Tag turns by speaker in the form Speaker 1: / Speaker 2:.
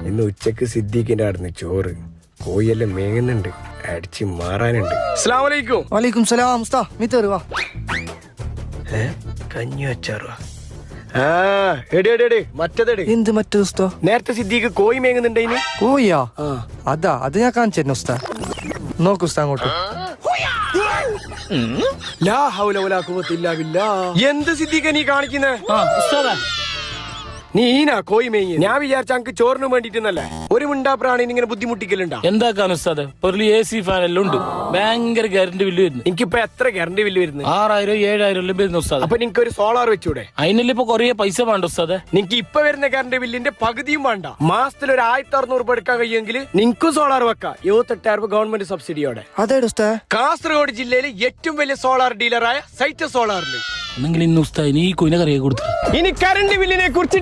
Speaker 1: ഇന്ന് ഉച്ചക്ക് സിദ്ദീഖിന്റെ അടുന്ന് ചോറ് കോയെല്ലാം മേങ്ങുന്നുണ്ട്, അടിച്ച് മാറാനുണ്ട്. അസ്സലാമു അലൈക്കും.
Speaker 2: വലൈക്കും സലാം ഉസ്താദ്, മീ തരുവാ.
Speaker 1: കഞ്ഞി വെച്ചാറുവാ. എടി മറ്റതെട്.
Speaker 2: എന്ത് മറ്റേ ഉസ്താദ്?
Speaker 1: നേരത്തെ സിദ്ദീഖ് കോയി മേങ്ങുന്നുണ്ടേന്.
Speaker 2: കോയാ? അതാ, അത് ഞാൻ കാണിച്ചു ഉസ്താദ്. നോക്ക് ഉസ്താദ് അങ്ങോട്ട്.
Speaker 1: ലാ ഹൗല വലാ ഖുവത ഇല്ലാ ബില്ലാഹ്. എന്ത് സിദ്ദീഖ നീ കാണിക്കുന്നേ? നീ ഈനാ കോയി മേങ്ങി. ഞാൻ വിചാരിച്ച അങ്ക് ചോറിന് വേണ്ടിട്ടെന്നല്ലേ. ഒരു മിണ്ടാ പ്രാണിന് ഇങ്ങനെ ബുദ്ധിമുട്ടിക്കലുണ്ടാ?
Speaker 3: എന്താക്കാൻ ഉസ്താദ്, ഒരു AC ഫാൻ എല്ലാം ഉണ്ട്, ഭയങ്കര കറണ്ട് ബില്ല് വരുന്നു.
Speaker 1: എനിക്കിപ്പോ എത്ര കറണ്ട് ബില്ല് വരുന്നു?
Speaker 3: 6000 7000 എല്ലാം വരുന്നു ഉസ്താദ്.
Speaker 1: അപ്പൊ നിനക്ക് ഒരു സോളാർ വെച്ചൂടെ?
Speaker 3: അതിനെല്ലാം ഇപ്പൊ കൊറേ പൈസ വേണ്ട ഉസ്താദ്.
Speaker 1: നിനക്ക് ഇപ്പൊ വരുന്ന കറണ്ട് ബില്ലിന്റെ പകുതിയും വേണ്ട. മാസത്തിൽ ഒരു 1600 രൂപ എടുക്കാൻ കഴിയുമെങ്കിൽ നിനക്കും സോളാർ വെക്കാം, 78,000 രൂപ ഗവൺമെന്റ് സബ്സിഡിയോടെ.
Speaker 2: അതേട് ഉസ്താദ്?
Speaker 1: കാസർഗോഡ് ജില്ലയിലെ ഏറ്റവും വലിയ സോളാർ ഡീലറായ സൈറ്റ് സോളാറിൽ.
Speaker 3: എന്നെങ്കിലും ഇന്ന് ഉസ്താദ് നീ കൊയിന കറിയെ കൊടുത്തു.
Speaker 1: ഇനി കറണ്ട് ബില്ലിനെ കുറിച്ച്